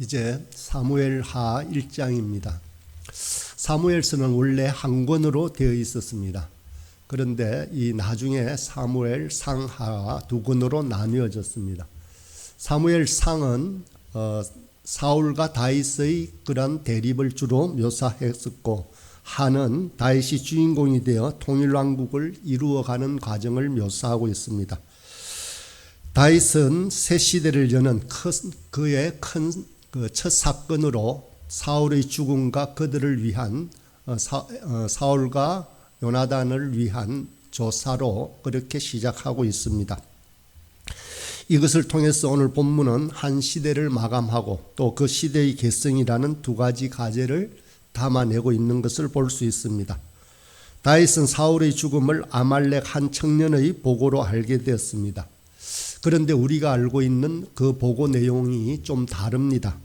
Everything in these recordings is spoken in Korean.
이제 사무엘하 1장입니다. 사무엘서는 원래 한 권으로 되어 있었습니다. 그런데 이 나중에 사무엘 상하가 두 권으로 나뉘어졌습니다. 사무엘 상은 사울과 다윗의 그런 대립을 주로 묘사했었고, 하는 다윗이 주인공이 되어 통일왕국을 이루어가는 과정을 묘사하고 있습니다. 다윗은 새 시대를 여는 그의 큰 첫 사건으로 사울의 죽음과 그들을 위한 사울과 요나단을 위한 조사로 그렇게 시작하고 있습니다. 이것을 통해서 오늘 본문은 한 시대를 마감하고 또 그 시대의 계승이라는 두 가지 과제를 담아내고 있는 것을 볼 수 있습니다. 다윗은 사울의 죽음을 아말렉 한 청년의 보고로 알게 되었습니다. 그런데 우리가 알고 있는 그 보고 내용이 좀 다릅니다.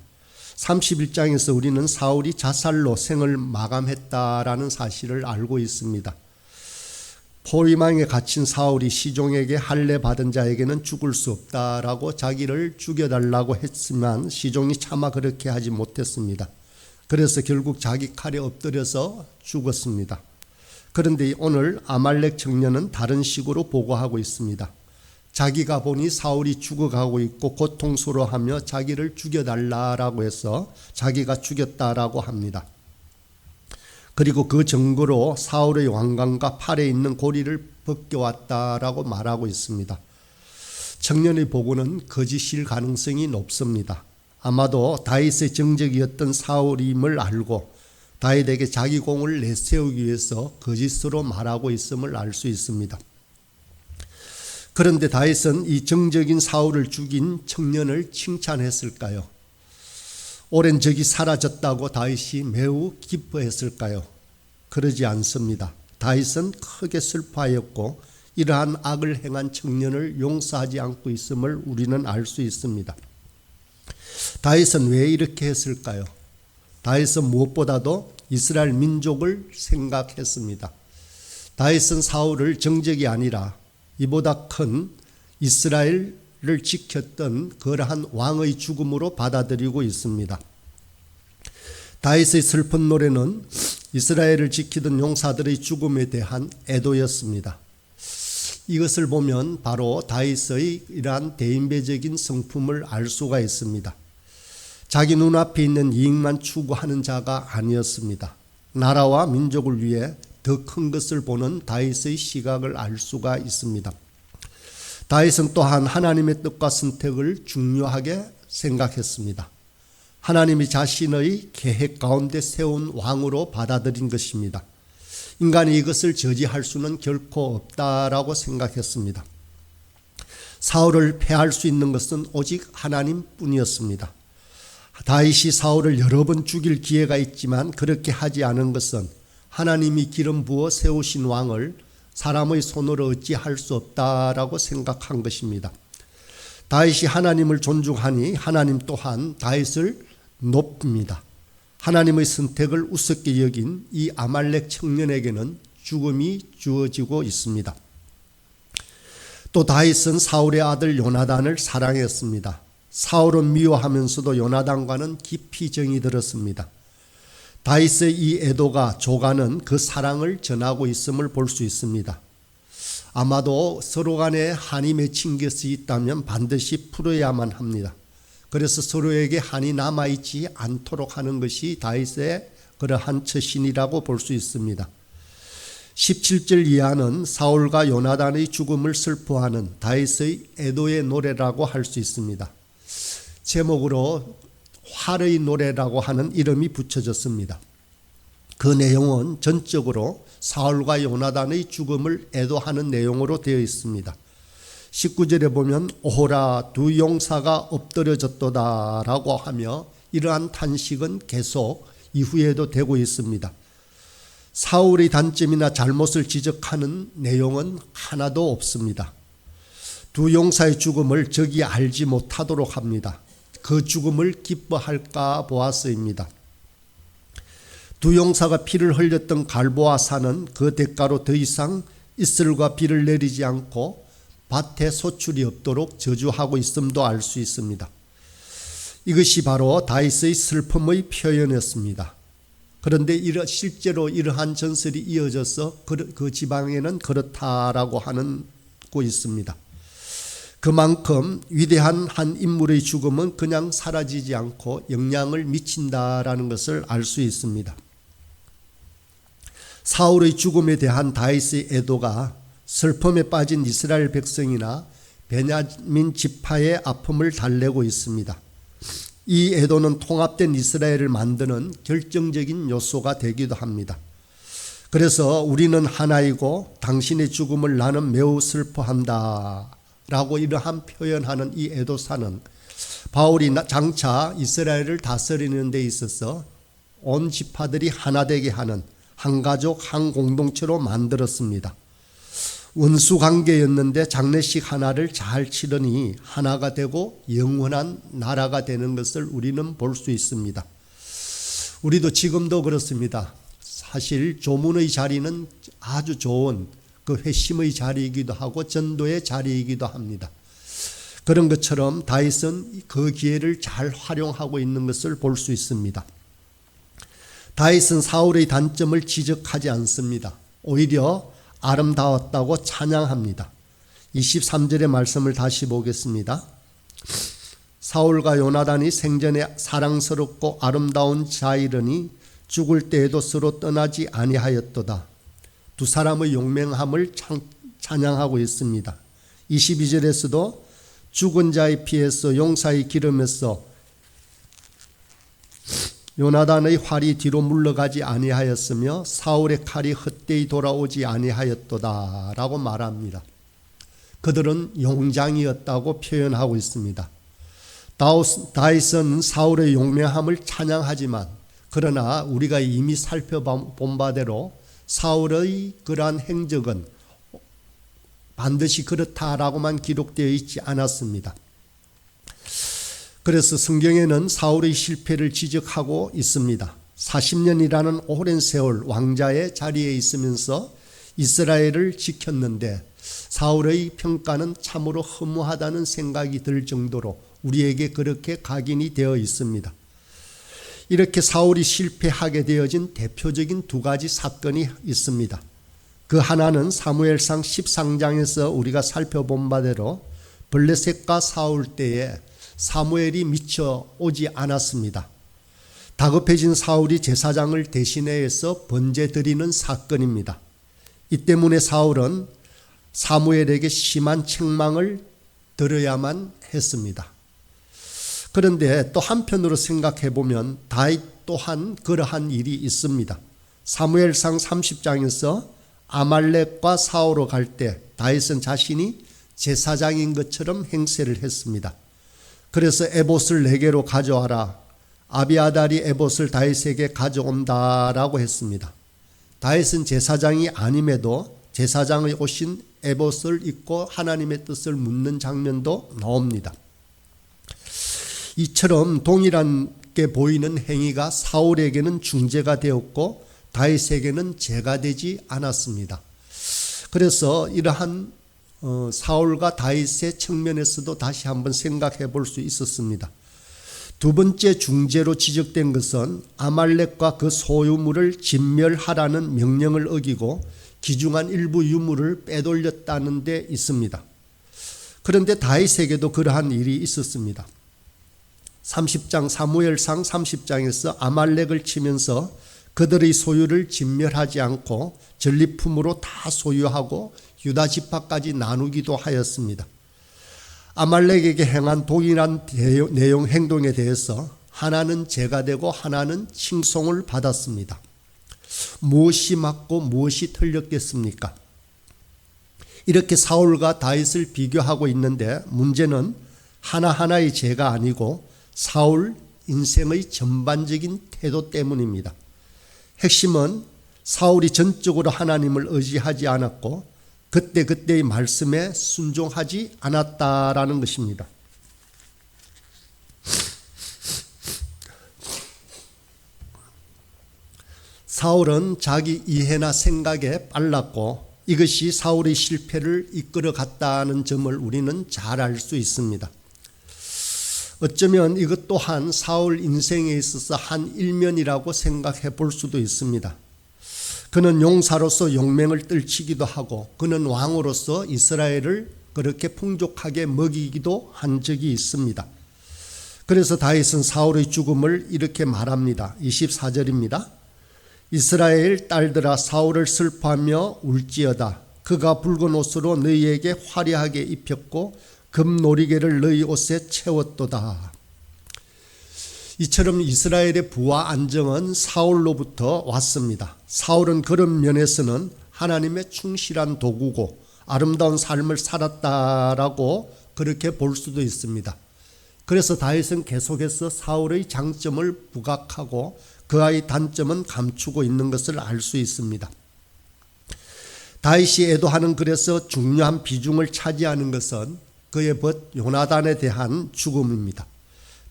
31장에서 우리는 사울이 자살로 생을 마감했다라는 사실을 알고 있습니다. 포위망에 갇힌 사울이 시종에게 할례 받은 자에게는 죽을 수 없다라고 자기를 죽여달라고 했지만 시종이 차마 그렇게 하지 못했습니다. 그래서 결국 자기 칼에 엎드려서 죽었습니다. 그런데 오늘 아말렉 청년은 다른 식으로 보고하고 있습니다. 자기가 보니 사울이 죽어가고 있고 고통스러워하며 자기를 죽여달라고 해서 자기가 죽였다라고 합니다. 그리고 그 증거로 사울의 왕관과 팔에 있는 고리를 벗겨왔다라고 말하고 있습니다. 청년의 보고는 거짓일 가능성이 높습니다. 아마도 다윗의 정적이었던 사울임을 알고 다윗에게 자기 공을 내세우기 위해서 거짓으로 말하고 있음을 알 수 있습니다. 그런데 다윗은 이 정적인 사울을 죽인 청년을 칭찬했을까요? 오랜 적이 사라졌다고 다윗이 매우 기뻐했을까요? 그러지 않습니다. 다윗은 크게 슬퍼하였고 이러한 악을 행한 청년을 용서하지 않고 있음을 우리는 알 수 있습니다. 다윗은 왜 이렇게 했을까요? 다윗은 무엇보다도 이스라엘 민족을 생각했습니다. 다윗은 사울을 정적이 아니라 이보다 큰 이스라엘을 지켰던 그러한 왕의 죽음으로 받아들이고 있습니다. 다윗의 슬픈 노래는 이스라엘을 지키던 용사들의 죽음에 대한 애도였습니다. 이것을 보면 바로 다윗의 이러한 대인배적인 성품을 알 수가 있습니다. 자기 눈앞에 있는 이익만 추구하는 자가 아니었습니다. 나라와 민족을 위해 더 큰 것을 보는 다윗의 시각을 알 수가 있습니다. 다윗은 또한 하나님의 뜻과 선택을 중요하게 생각했습니다. 하나님이 자신의 계획 가운데 세운 왕으로 받아들인 것입니다. 인간이 이것을 저지할 수는 결코 없다라고 생각했습니다. 사울을 패할 수 있는 것은 오직 하나님뿐이었습니다. 다윗이 사울을 여러 번 죽일 기회가 있지만 그렇게 하지 않은 것은 하나님이 기름 부어 세우신 왕을 사람의 손으로 어찌할 수 없다라고 생각한 것입니다. 다윗이 하나님을 존중하니 하나님 또한 다윗을 높입니다. 하나님의 선택을 우습게 여긴 이 아말렉 청년에게는 죽음이 주어지고 있습니다. 또 다윗은 사울의 아들 요나단을 사랑했습니다. 사울은 미워하면서도 요나단과는 깊이 정이 들었습니다. 다윗의 이 애도가 조가는 그 사랑을 전하고 있음을 볼 수 있습니다. 아마도 서로 간에 한이 맺힌 것이 있다면 반드시 풀어야만 합니다. 그래서 서로에게 한이 남아있지 않도록 하는 것이 다윗의 그러한 처신이라고 볼 수 있습니다. 17절 이하는 사울과 요나단의 죽음을 슬퍼하는 다윗의 애도의 노래라고 할 수 있습니다. 제목으로 활의 노래라고 하는 이름이 붙여졌습니다. 그 내용은 전적으로 사울과 요나단의 죽음을 애도하는 내용으로 되어 있습니다. 19절에 보면 오호라 두 용사가 엎드려졌도다 라고 하며 이러한 탄식은 계속 이후에도 되고 있습니다. 사울의 단점이나 잘못을 지적하는 내용은 하나도 없습니다. 두 용사의 죽음을 적이 알지 못하도록 합니다. 그 죽음을 기뻐할까 보아서입니다. 두 용사가 피를 흘렸던 갈보아 산은 그 대가로 더 이상 이슬과 비를 내리지 않고 밭에 소출이 없도록 저주하고 있음도 알 수 있습니다. 이것이 바로 다윗의 슬픔의 표현이었습니다. 그런데 실제로 이러한 전설이 이어져서 그 지방에는 그렇다라고 하고 있습니다. 그만큼 위대한 한 인물의 죽음은 그냥 사라지지 않고 영향을 미친다라는 것을 알 수 있습니다. 사울의 죽음에 대한 다윗의 애도가 슬픔에 빠진 이스라엘 백성이나 베냐민 지파의 아픔을 달래고 있습니다. 이 애도는 통합된 이스라엘을 만드는 결정적인 요소가 되기도 합니다. 그래서 우리는 하나이고 당신의 죽음을 나는 매우 슬퍼한다 라고 이러한 표현하는 이 애도사는 바울이 장차 이스라엘을 다스리는 데 있어서 온 지파들이 하나 되게 하는 한 가족 한 공동체로 만들었습니다. 원수 관계였는데 장례식 하나를 잘 치르니 하나가 되고 영원한 나라가 되는 것을 우리는 볼 수 있습니다. 우리도 지금도 그렇습니다. 사실 조문의 자리는 아주 좋은 그 회심의 자리이기도 하고 전도의 자리이기도 합니다. 그런 것처럼 다윗은 그 기회를 잘 활용하고 있는 것을 볼 수 있습니다. 다윗은 사울의 단점을 지적하지 않습니다. 오히려 아름다웠다고 찬양합니다. 23절의 말씀을 다시 보겠습니다. 사울과 요나단이 생전에 사랑스럽고 아름다운 자이르니 죽을 때에도 서로 떠나지 아니하였도다. 두 사람의 용맹함을 찬양하고 있습니다. 22절에서도 죽은 자의 피에서 용사의 기름에서 요나단의 활이 뒤로 물러가지 아니하였으며 사울의 칼이 헛되이 돌아오지 아니하였도다 라고 말합니다. 그들은 용장이었다고 표현하고 있습니다. 다윗은 사울의 용맹함을 찬양하지만 그러나 우리가 이미 살펴본 바대로 사울의 그러한 행적은 반드시 그렇다라고만 기록되어 있지 않았습니다. 그래서 성경에는 사울의 실패를 지적하고 있습니다. 40년이라는 오랜 세월 왕자의 자리에 있으면서 이스라엘을 지켰는데 사울의 평가는 참으로 허무하다는 생각이 들 정도로 우리에게 그렇게 각인이 되어 있습니다. 이렇게 사울이 실패하게 되어진 대표적인 두 가지 사건이 있습니다. 그 하나는 사무엘상 13장에서 우리가 살펴본 바대로 블레셋과 싸울 때에 사무엘이 미처 오지 않았습니다. 다급해진 사울이 제사장을 대신해서 번제 드리는 사건입니다. 이 때문에 사울은 사무엘에게 심한 책망을 들어야만 했습니다. 그런데 또 한편으로 생각해 보면 다윗 또한 그러한 일이 있습니다. 사무엘상 30장에서 아말렉과 싸우러 갈 때 다윗은 자신이 제사장인 것처럼 행세를 했습니다. 그래서 에봇을 내게로 가져와라. 아비아달이 에봇을 다윗에게 가져온다라고 했습니다. 다윗은 제사장이 아님에도 제사장의 옷인 에봇을 입고 하나님의 뜻을 묻는 장면도 나옵니다. 이처럼 동일하게 보이는 행위가 사울에게는 중재가 되었고 다윗에게는 죄가 되지 않았습니다. 그래서 이러한 사울과 다윗의 측면에서도 다시 한번 생각해 볼 수 있었습니다. 두 번째 중재로 지적된 것은 아말렉과 그 소유물을 진멸하라는 명령을 어기고 귀중한 일부 유물을 빼돌렸다는 데 있습니다. 그런데 다윗에게도 그러한 일이 있었습니다. 30장 사무엘상 30장에서 아말렉을 치면서 그들의 소유를 진멸하지 않고 전리품으로 다 소유하고 유다 지파까지 나누기도 하였습니다. 아말렉에게 행한 동일한 내용 행동에 대해서 하나는 죄가 되고 하나는 칭송을 받았습니다. 무엇이 맞고 무엇이 틀렸겠습니까? 이렇게 사울과 다윗을 비교하고 있는데 문제는 하나하나의 죄가 아니고 사울 인생의 전반적인 태도 때문입니다. 핵심은 사울이 전적으로 하나님을 의지하지 않았고 그때그때의 말씀에 순종하지 않았다라는 것입니다. 사울은 자기 이해나 생각에 빨랐고 이것이 사울의 실패를 이끌어 갔다는 점을 우리는 잘 알 수 있습니다. 어쩌면 이것 또한 사울 인생에 있어서 한 일면이라고 생각해 볼 수도 있습니다. 그는 용사로서 용맹을 떨치기도 하고 그는 왕으로서 이스라엘을 그렇게 풍족하게 먹이기도 한 적이 있습니다. 그래서 다윗은 사울의 죽음을 이렇게 말합니다. 24절입니다. 이스라엘 딸들아 사울을 슬퍼하며 울지어다. 그가 붉은 옷으로 너희에게 화려하게 입혔고 금노리개를 너희 옷에 채웠도다. 이처럼 이스라엘의 부와 안정은 사울로부터 왔습니다. 사울은 그런 면에서는 하나님의 충실한 도구고 아름다운 삶을 살았다라고 그렇게 볼 수도 있습니다. 그래서 다윗은 계속해서 사울의 장점을 부각하고 그의 단점은 감추고 있는 것을 알 수 있습니다. 다윗이 애도하는 그래서 중요한 비중을 차지하는 것은 그의 벗 요나단에 대한 죽음입니다.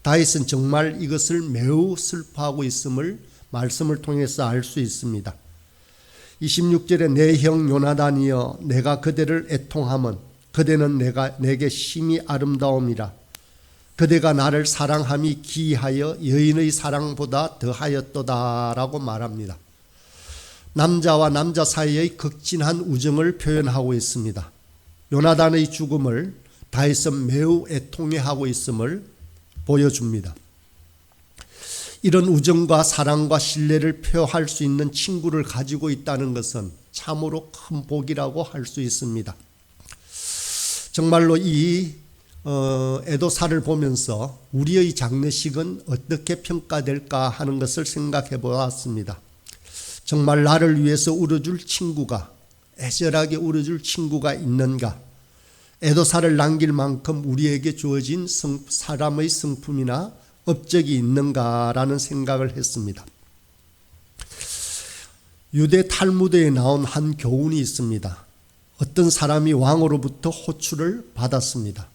다윗은 정말 이것을 매우 슬퍼하고 있음을 말씀을 통해서 알 수 있습니다. 26절에 내 형 요나단이여 내가 그대를 애통함은 그대는 내게 심히 아름다움이라. 그대가 나를 사랑함이 기이하여 여인의 사랑보다 더하였도다라고 말합니다. 남자와 남자 사이의 극진한 우정을 표현하고 있습니다. 요나단의 죽음을 다윗은 매우 애통해하고 있음을 보여줍니다. 이런 우정과 사랑과 신뢰를 표할 수 있는 친구를 가지고 있다는 것은 참으로 큰 복이라고 할 수 있습니다. 정말로 이 애도사를 보면서 우리의 장례식은 어떻게 평가될까 하는 것을 생각해 보았습니다. 정말 나를 위해서 울어줄 친구가, 애절하게 울어줄 친구가 있는가? 애도사를 남길 만큼 우리에게 주어진 사람의 성품이나 업적이 있는가라는 생각을 했습니다. 유대 탈무드에 나온 한 교훈이 있습니다. 어떤 사람이 왕으로부터 호출을 받았습니다.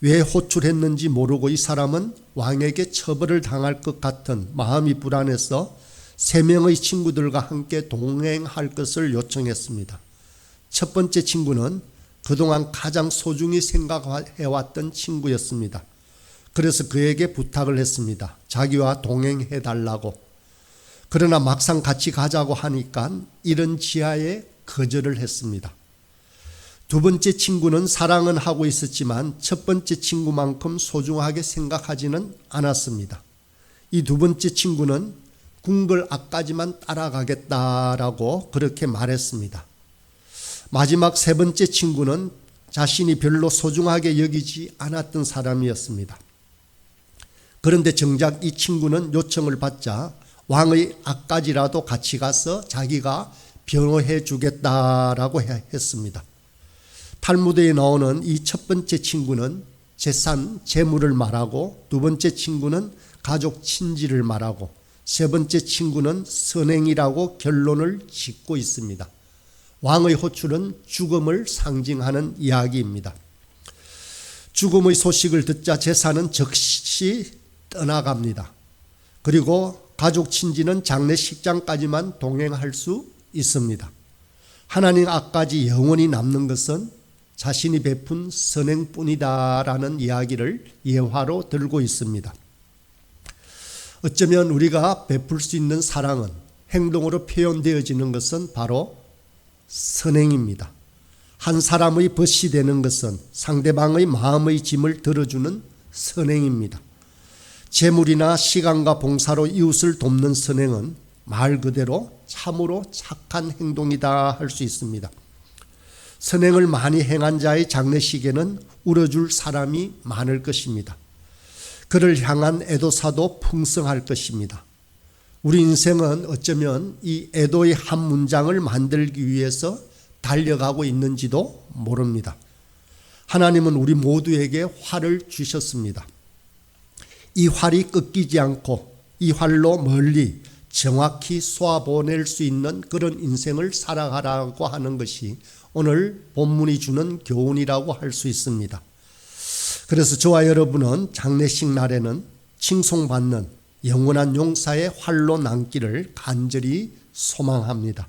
왜 호출했는지 모르고 이 사람은 왕에게 처벌을 당할 것 같은 마음이 불안해서 3명의 친구들과 함께 동행할 것을 요청했습니다. 첫 번째 친구는 그동안 가장 소중히 생각해왔던 친구였습니다. 그래서 그에게 부탁을 했습니다. 자기와 동행해달라고. 그러나 막상 같이 가자고 하니까 이런 지하에 거절을 했습니다. 두 번째 친구는 사랑은 하고 있었지만 첫 번째 친구만큼 소중하게 생각하지는 않았습니다. 이 두 번째 친구는 궁궐 앞까지만 따라가겠다라고 그렇게 말했습니다. 마지막 세 번째 친구는 자신이 별로 소중하게 여기지 않았던 사람이었습니다. 그런데 정작 이 친구는 요청을 받자 왕의 앞까지라도 같이 가서 자기가 변호해 주겠다라고 했습니다. 탈무드에 나오는 이 첫 번째 친구는 재산, 재물을 말하고 두 번째 친구는 가족 친지를 말하고 세 번째 친구는 선행이라고 결론을 짓고 있습니다. 왕의 호출은 죽음을 상징하는 이야기입니다. 죽음의 소식을 듣자 제사는 즉시 떠나갑니다. 그리고 가족 친지는 장례식장까지만 동행할 수 있습니다. 하나님 앞까지 영원히 남는 것은 자신이 베푼 선행뿐이다라는 이야기를 예화로 들고 있습니다. 어쩌면 우리가 베풀 수 있는 사랑은 행동으로 표현되어지는 것은 바로 선행입니다. 한 사람의 벗이 되는 것은 상대방의 마음의 짐을 들어주는 선행입니다. 재물이나 시간과 봉사로 이웃을 돕는 선행은 말 그대로 참으로 착한 행동이다 할 수 있습니다. 선행을 많이 행한 자의 장례식에는 울어줄 사람이 많을 것입니다. 그를 향한 애도사도 풍성할 것입니다. 우리 인생은 어쩌면 이 애도의 한 문장을 만들기 위해서 달려가고 있는지도 모릅니다. 하나님은 우리 모두에게 활을 주셨습니다. 이 활이 꺾이지 않고 이 활로 멀리 정확히 쏘아보낼 수 있는 그런 인생을 살아가라고 하는 것이 오늘 본문이 주는 교훈이라고 할 수 있습니다. 그래서 저와 여러분은 장례식 날에는 칭송받는 영원한 용사의 활로 남기를 간절히 소망합니다.